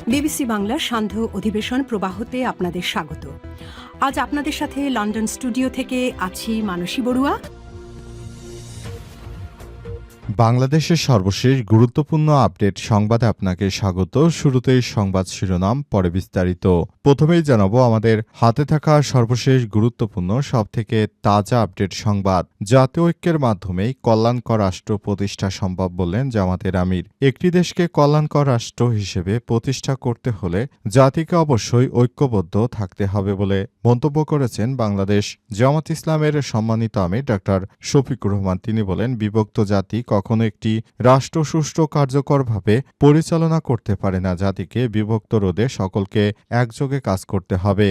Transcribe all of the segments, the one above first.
BBC বাংলার সান্ধ্য অধিবেশন প্রবাহতে আপনাদের স্বাগত। আজ আপনাদের সাথে লন্ডন স্টুডিও থেকে আছি মানসী বড়ুয়া। বাংলাদেশের সর্বশেষ গুরুত্বপূর্ণ আপডেট সংবাদে আপনাকে স্বাগত। শুরুতেই সংবাদ শিরোনাম, পরে বিস্তারিত। প্রথমেই জানাবো আমাদের হাতে থাকা সর্বশেষ গুরুত্বপূর্ণ সবথেকে তাজা আপডেট সংবাদ। জাতীয় ঐক্যের মাধ্যমেই কল্যাণকর রাষ্ট্র প্রতিষ্ঠা সম্ভব বললেন জামাতের আমির। একটি দেশকে কল্যাণকর রাষ্ট্র হিসেবে প্রতিষ্ঠা করতে হলে জাতিকে অবশ্যই ঐক্যবদ্ধ থাকতে হবে বলে মন্তব্য করেছেন বাংলাদেশ জামাত ইসলামের সম্মানিত আমির ডক্টর শফিকুর রহমান। তিনি বলেন, বিভক্ত জাতি কখনো একটি রাষ্ট্র সুষ্ঠু কার্যকরভাবে পরিচালনা করতে পারে না। জাতিকে বিভক্ত রোধে সকলকে একযোগে কাজ করতে হবে।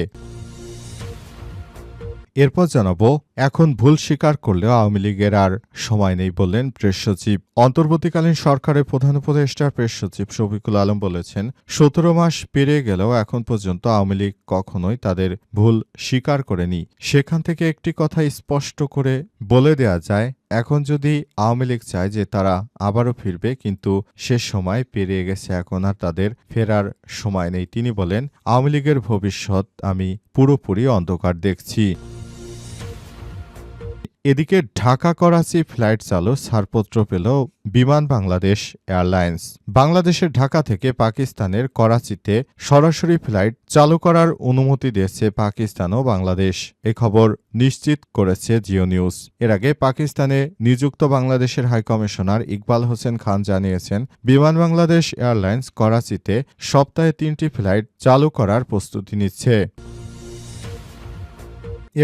এরপর জানাবো, এখন ভুল স্বীকার করলেও আওয়ামী লীগের আর সময় নেই বললেন প্রেস সচিব। অন্তর্বর্তীকালীন সরকারের প্রধান উপদেষ্টার প্রেস সচিব শফিকুল আলম বলেছেন, 17 মাস পেরিয়ে গেলেও এখন পর্যন্ত আওয়ামী লীগ কখনোই তাদের ভুল স্বীকার করেনি। সেখান থেকে একটি কথা স্পষ্ট করে বলে দেয়া যায়, এখন যদি আওয়ামী লীগ চায় যে তারা আবারও ফিরবে, কিন্তু শেষ সময় পেরিয়ে গেছে, এখন আর তাদের ফেরার সময় নেই। তিনি বলেন, আওয়ামী লীগের ভবিষ্যৎ আমি পুরোপুরি অন্ধকার দেখছি। এদিকে ঢাকা করাচি ফ্লাইট চালু ছাড়পত্র পেল বিমান বাংলাদেশ এয়ারলাইন্স। বাংলাদেশের ঢাকা থেকে পাকিস্তানের করাচিতে সরাসরি ফ্লাইট চালু করার অনুমতি দিয়েছে পাকিস্তান ও বাংলাদেশ। এ খবর নিশ্চিত করেছে জিও নিউজ। এর আগে পাকিস্তানে নিযুক্ত বাংলাদেশের হাইকমিশনার ইকবাল হোসেন খান জানিয়েছেন, বিমান বাংলাদেশ এয়ারলাইন্স করাচিতে সপ্তাহে 3টি ফ্লাইট চালু করার প্রস্তুতি নিচ্ছে।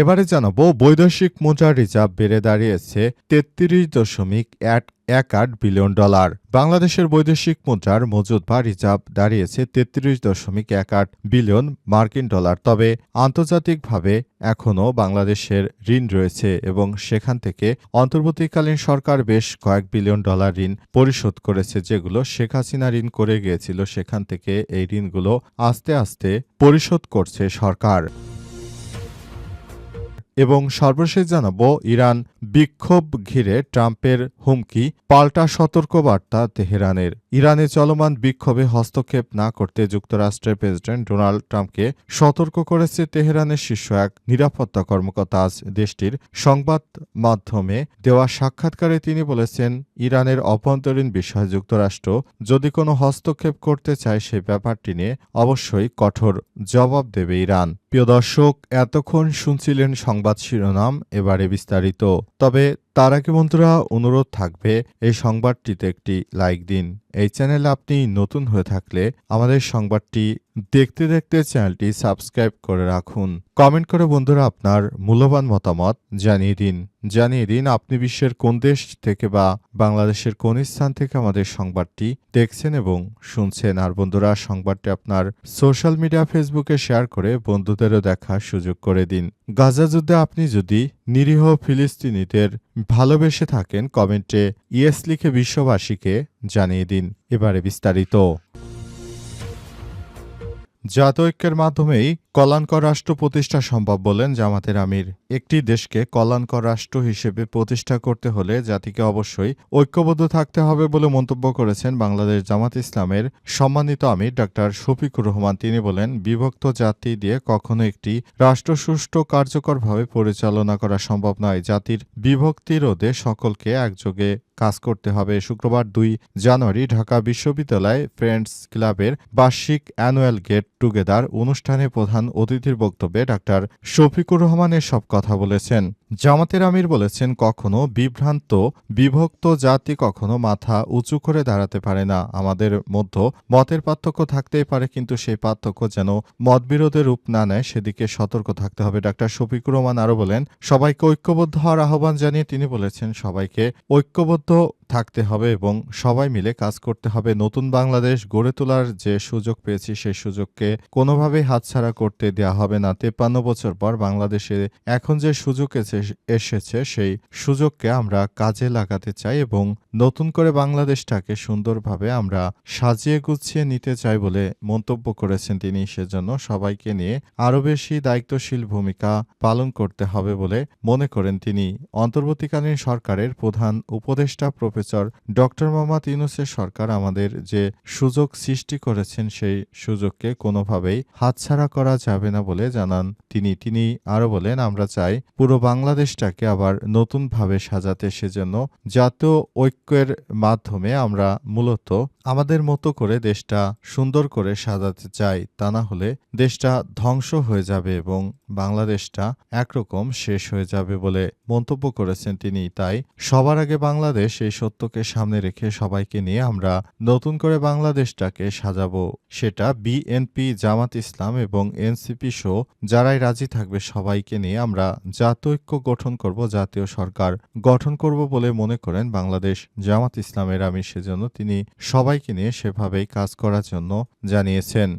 এবারে জানাবো, বৈদেশিক মুদ্রার রিজার্ভ বেড়ে দাঁড়িয়েছে 33.18 বিলিয়ন ডলার। বাংলাদেশের বৈদেশিক মুদ্রার মজুদ বা রিজার্ভ দাঁড়িয়েছে 33.18 বিলিয়ন মার্কিন ডলার। তবে আন্তর্জাতিকভাবে এখনও বাংলাদেশের ঋণ রয়েছে এবং সেখান থেকে অন্তর্বর্তীকালীন সরকার বেশ কয়েক বিলিয়ন ডলার ঋণ পরিশোধ করেছে, যেগুলো শেখ হাসিনা ঋণ করে গিয়েছিল। সেখান থেকে এই ঋণগুলো আস্তে আস্তে পরিশোধ করছে সরকার। এবং সর্বশেষ জানাবো, ইরান বিক্ষোভ ঘিরে ট্রাম্পের হুমকি, পাল্টা সতর্কবার্তা তেহরানের। ইরানে চলমান বিক্ষোভে হস্তক্ষেপ না করতে যুক্তরাষ্ট্রের প্রেসিডেন্ট ডোনাল্ড ট্রাম্পকে সতর্ক করেছে তেহরানের শীর্ষ এক নিরাপত্তা কর্মকর্তা। আজ দেশটির সংবাদ মাধ্যমে দেওয়া সাক্ষাৎকারে তিনি বলেছেন, ইরানের অভ্যন্তরীণ বিষয়ে যুক্তরাষ্ট্র যদি কোনো হস্তক্ষেপ করতে চায়, সে ব্যাপারটি নিয়ে অবশ্যই কঠোর জবাব দেবে ইরান। প্রিয় দর্শক, এতক্ষণ শুনছিলেন সংবাদ শিরোনাম, এবারে বিস্তারিত। তবে তার আগে বন্ধুরা, অনুরোধ থাকবে এই সংবাদটিতে একটি লাইক দিন। এই চ্যানেলে আপনি নতুন হয়ে থাকলে আমাদের সংবাদটি দেখতে দেখতে চ্যানেলটি সাবস্ক্রাইব করে রাখুন। কমেন্ট করে বন্ধুরা আপনার মূল্যবান মতামত জানিয়ে দিন আপনি বিশ্বের কোন দেশ থেকে বা বাংলাদেশের কোন স্থান থেকে আমাদের সংবাদটি দেখছেন এবং শুনছেন। আর বন্ধুরা, সংবাদটি আপনার সোশ্যাল মিডিয়া ফেসবুকে শেয়ার করে বন্ধুদেরও দেখার সুযোগ করে দিন। গাজা যুদ্ধে আপনি যদি নিরীহ ফিলিস্তিনিদের ভালোবেসে থাকেন, কমেন্টে ইয়েস লিখে বিশ্ববাসীকে জানিয়ে দিন। এবারে বিস্তারিত। জাতীয় ঐক্যের মাধ্যমেই কল্যাণকর রাষ্ট্র প্রতিষ্ঠা সম্ভব বলেন জামাতের আমির। একটি দেশকে কল্যাণকর রাষ্ট্র হিসেবে প্রতিষ্ঠা করতে হলে জাতিকে অবশ্যই ঐক্যবদ্ধ থাকতে হবে বলে মন্তব্য করেছেন বাংলাদেশ জামাত ইসলামের সম্মানিত আমির ডক্টর শফিকুর রহমান। তিনি বলেন, বিভক্ত জাতি দিয়ে কখনো একটি রাষ্ট্র সুষ্ঠু কার্যকরভাবে পরিচালনা করা সম্ভব নয়। জাতির বিভক্তি রোধে সকলকে একযোগে কাজ করতে হবে। শুক্রবার 2 জানুয়ারি ঢাকা বিশ্ববিদ্যালয় ফ্রেন্ডস ক্লাবের বার্ষিক অ্যানুয়াল গেট টুগেদার অনুষ্ঠানে প্রধান অতিথির বক্তব্যে ডাক্তার শফিকুর রহমান এসব কথা বলেছেন। জামাতের আমির বলেছেন, কখনো বিভ্রান্ত বিভক্ত জাতি কখনো মাথা উঁচু করে দাঁড়াতে পারে না। আমাদের মধ্যে মতের পার্থক্য থাকতেই পারে, কিন্তু সেই পার্থক্য যেন মতবিরোধের রূপ না নেয় সেদিকে সতর্ক থাকতে হবে। ডাক্তার শফিকুর রহমান আরও বলেন, সবাইকে ঐক্যবদ্ধ হওয়ার আহ্বান জানিয়ে তিনি বলেছেন, সবাইকে ঐক্যবদ্ধ থাকতে হবে এবং সবাই মিলে কাজ করতে হবে। নতুন বাংলাদেশ গড়ে তোলার যে সুযোগ পেয়েছি, সেই সুযোগকে কোনোভাবেই হাতছাড়া করতে দেওয়া হবে না। 53 বছর পর বাংলাদেশে এখন যে সুযোগ এসেছে, সেই সুযোগকে আমরা কাজে লাগাতে চাই এবং নতুন করে বাংলাদেশটাকে সুন্দরভাবে আমরা সাজিয়ে গুছিয়ে নিতে চাই বলে মন্তব্য করেছেন তিনি। সেজন্য সবাইকে নিয়ে আরও বেশি দায়িত্বশীল ভূমিকা পালন করতে হবে বলে মনে করেন তিনি। অন্তর্বর্তীকালীন সরকারের প্রধান উপদেষ্টা প্রফেসর ডক্টর মোহাম্মদ ইউনূসের সরকার আমাদের যে সুযোগ সৃষ্টি করেছেন সেই সুযোগকে কোনোভাবেই হাতছাড়া করা যাবে না বলে জানান তিনি আরও বলেন, আমরা চাই পুরো বাংলাদেশটাকে আবার নতুনভাবে সাজাতে। সেজন্য জাতীয় ঐক্যের মাধ্যমে আমরা মূলত আমাদের মতো করে দেশটা সুন্দর করে সাজাতে চাই। তা না হলে দেশটা ধ্বংস হয়ে যাবে এবং বাংলাদেশটা একরকম শেষ হয়ে যাবে বলে মন্তব্য করেছেন তিনি। তাই সবার আগে বাংলাদেশ, এই সত্যকে সামনে রেখে সবাইকে নিয়ে আমরা নতুন করে বাংলাদেশটাকে সাজাবো। সেটা বিএনপি, জামাত ইসলাম এবং এনসিপি সহ যারাই রাজি থাকবে সবাইকে নিয়ে আমরা জাতীয় ঐক্য গঠন করব, জাতীয় সরকার গঠন করব বলে মনে করেন বাংলাদেশ জামাত ইসলামের আমির। সেজন্য তিনি সবাইকে নিয়ে সেভাবেই কাজ করার জন্য জানিয়েছেন।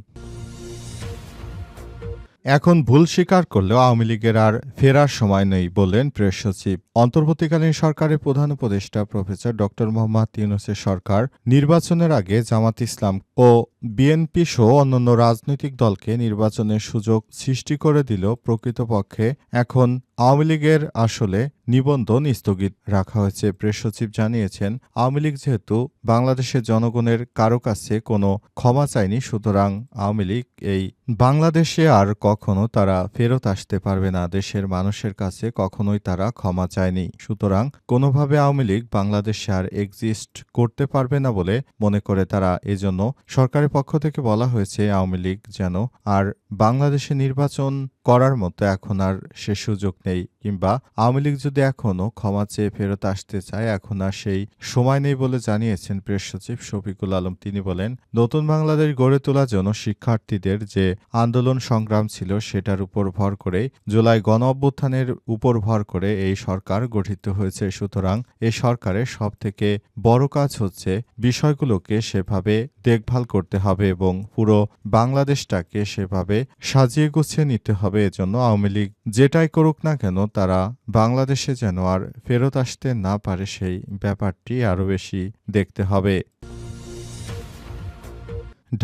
এখন ভুল স্বীকার করলেও আওয়ামী লীগের আর ফেরার সময় নেই বললেন প্রেস সচিব। অন্তর্বর্তীকালীন সরকারের প্রধান উপদেষ্টা প্রফেসর ডক্টর মোহাম্মদ ইউনূসের সরকার নির্বাচনের আগে জামাত ইসলাম ও বিএনপি সহ অন্যান্য রাজনৈতিক দলকে নির্বাচনের সুযোগ সৃষ্টি করে দিলেও প্রকৃতপক্ষে এখন আওয়ামী লীগের আসলে নিবন্ধন স্থগিত রাখা হয়েছে। প্রেস সচিব জানিয়েছেন, আওয়ামী লীগ যেহেতু বাংলাদেশের জনগণের কারো কাছে কোনো ক্ষমা চায়নি, সুতরাং আওয়ামী লীগ এই বাংলাদেশে আর কখনো তারা ফেরত আসতে পারবে না। দেশের মানুষের কাছে কখনোই তারা ক্ষমা চায়নি, সুতরাং কোনোভাবে আওয়ামী লীগ বাংলাদেশে আর এক্সিস্ট করতে পারবে না বলে মনে করে তারা। এজন্য সরকারের পক্ষ থেকে বলা হয়েছে আওয়ামী লীগ যেন আর বাংলাদেশে নির্বাচন করার মতো এখন আর সে সুযোগ নেই, কিংবা আওয়ামী লীগ যদি এখনও ক্ষমা চেয়ে ফেরত আসতে চায় এখন আর সেই সময় নেই বলে জানিয়েছেন প্রেস সচিব শফিকুল আলম। তিনি বলেন, নতুন বাংলাদেশ গড়ে তোলার জন্য শিক্ষার্থীদের যে আন্দোলন সংগ্রাম ছিল সেটার উপর ভর করে, জুলাই গণ অভ্যুত্থানের উপর ভর করে এই সরকার গঠিত হয়েছে। সুতরাং এই সরকারের সবথেকে বড় কাজ হচ্ছে বিষয়গুলোকে সেভাবে দেখভাল করতে হবে এবং পুরো বাংলাদেশটাকে সেভাবে সাজিয়ে গুছিয়ে নিতে হবে। এজন্য আওয়ামী লীগ যেটাই করুক না কেন তারা বাংলাদেশে যেন আর ফেরত আসতে না পারে সেই ব্যাপারটি আরও বেশি দেখতে হবে।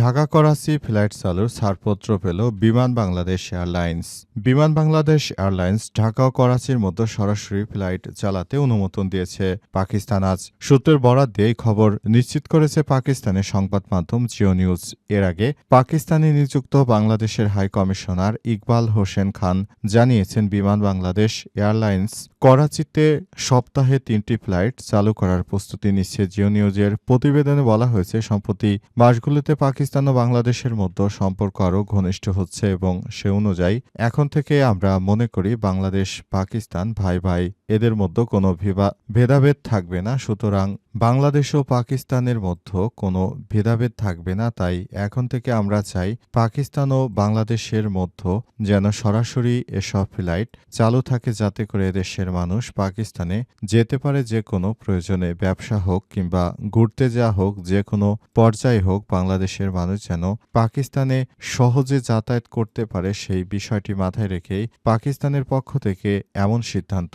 ঢাকা করাচি ফ্লাইট চালুর ছাড়পত্র পেল বিমান বাংলাদেশ এয়ারলাইন্স। বিমান বাংলাদেশ এয়ারলাইন্স ঢাকা ও করাচির মধ্যে সরাসরি ফ্লাইট চালাতে অনুমোদন দিয়েছে পাকিস্তান। আজ সূত্রের বরাত দিয়ে এই খবর নিশ্চিত করেছে পাকিস্তানের সংবাদ মাধ্যম জিও নিউজ। এর আগে পাকিস্তানে নিযুক্ত বাংলাদেশের হাই কমিশনার ইকবাল হোসেন খান জানিয়েছেন, বিমান বাংলাদেশ এয়ারলাইন্স করাচিতে সপ্তাহে 3টি ফ্লাইট চালু করার প্রস্তুতি নিচ্ছে। জিও নিউজের প্রতিবেদনে বলা হয়েছে, সম্প্রতি মাসগুলোতে পাকিস্তান ও বাংলাদেশের মধ্যে সম্পর্ক আরও ঘনিষ্ঠ হচ্ছে এবং সে অনুযায়ী এখন থেকে আমরা মনে করি বাংলাদেশ পাকিস্তান ভাই ভাই, এদের মধ্যে কোনো ভেদাভেদ থাকবে না। সুতরাং বাংলাদেশ ও পাকিস্তানের মধ্যে কোনো ভেদাভেদ থাকবে না। তাই এখন থেকে আমরা চাই পাকিস্তান ও বাংলাদেশের মধ্যে যেন সরাসরি এসব ফ্লাইট চালু থাকে, যাতে করে দেশের মানুষ পাকিস্তানে যেতে পারে যে কোনো প্রয়োজনে, ব্যবসা হোক কিংবা ঘুরতে যাওয়া হোক, যে কোনো পর্যায়ে হোক, বাংলাদেশের মানুষ যেন পাকিস্তানে সহজে যাতায়াত করতে পারে। সেই বিষয়টি মাথায় রেখেই পাকিস্তানের পক্ষ থেকে এমন সিদ্ধান্ত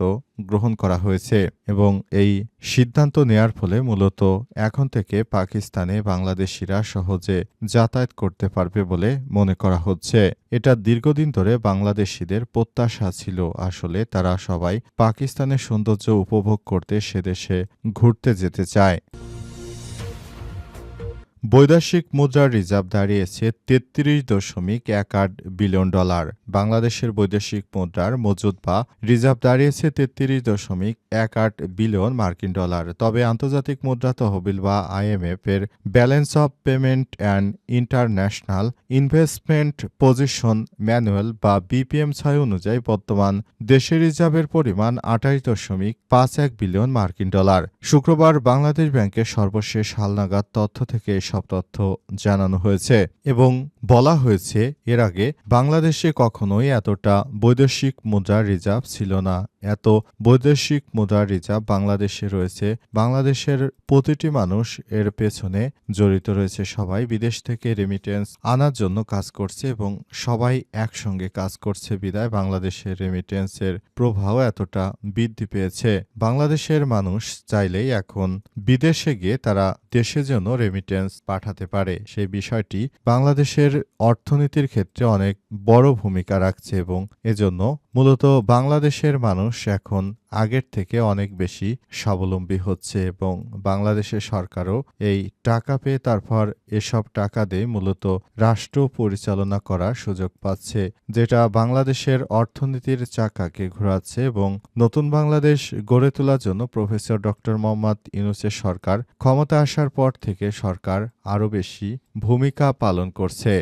গ্রহণ করা হয়েছে এবং এই সিদ্ধান্ত নেয়ার ফলে মূলত এখন থেকে পাকিস্তানে বাংলাদেশিরা সহজে যাতায়াত করতে পারবে বলে মনে করা হচ্ছে। এটা দীর্ঘদিন ধরে বাংলাদেশিদের প্রত্যাশা ছিল। আসলে তারা সবাই পাকিস্তানের সৌন্দর্য উপভোগ করতে সেদেশে ঘুরতে যেতে চায়। বৈদেশিক মুদ্রার রিজার্ভ দাঁড়িয়েছে ৩৩.18 বিলিয়ন ডলার। বাংলাদেশের বৈদেশিক মুদ্রার মজুদ বা রিজার্ভ দাঁড়িয়েছে ৩৩.18 বিলিয়ন মার্কিন ডলার। তবে আন্তর্জাতিক মুদ্রা তহবিল বা IMF এর balance of payment and international investment position manual বা BPM-6 অনুযায়ী বর্তমান দেশের রিজার্ভের পরিমাণ ২৮.৫১ বিলিয়ন মার্কিন ডলার। শুক্রবার বাংলাদেশ ব্যাংকের সর্বশেষ হালনাগাদ তথ্য থেকে সব তথ্য জানানো হয়েছে এবং বলা হয়েছে, এর আগে বাংলাদেশে কখনোই এতটা বৈদেশিক মুদ্রার রিজার্ভ ছিল না। এত বৈদেশিক মুদ্রার রিজার্ভ বাংলাদেশে রয়েছে। বাংলাদেশের প্রতিটি মানুষ এর পেছনে জড়িত রয়েছে। সবাই বিদেশ থেকে রেমিটেন্স আনার জন্য কাজ করছে এবং সবাই একসঙ্গে কাজ করছে বিধায় বাংলাদেশের রেমিটেন্সের প্রভাব এতটা বৃদ্ধি পেয়েছে। বাংলাদেশের মানুষ চাইলেই এখন বিদেশে গিয়ে তারা দেশে যেন রেমিটেন্স পাঠাতে পারে, সেই বিষয়টি বাংলাদেশের অর্থনীতির ক্ষেত্রে অনেক বড় ভূমিকা রাখছে এবং এজন্য মূলত বাংলাদেশের মানুষ এখন আগের থেকে অনেক বেশি স্বাবলম্বী হচ্ছে এবং বাংলাদেশের সরকারও এই টাকা পেয়ে তারপর এসব টাকা দিয়ে মূলত রাষ্ট্র পরিচালনা করার সুযোগ পাচ্ছে, যেটা বাংলাদেশের অর্থনীতির চাকাকে ঘোরাচ্ছে এবং নতুন বাংলাদেশ গড়ে তোলার জন্য প্রফেসর ডক্টর মোহাম্মদ ইউনূসের সরকার ক্ষমতা আসার পর থেকে সরকার আরও বেশি ভূমিকা পালন করছে।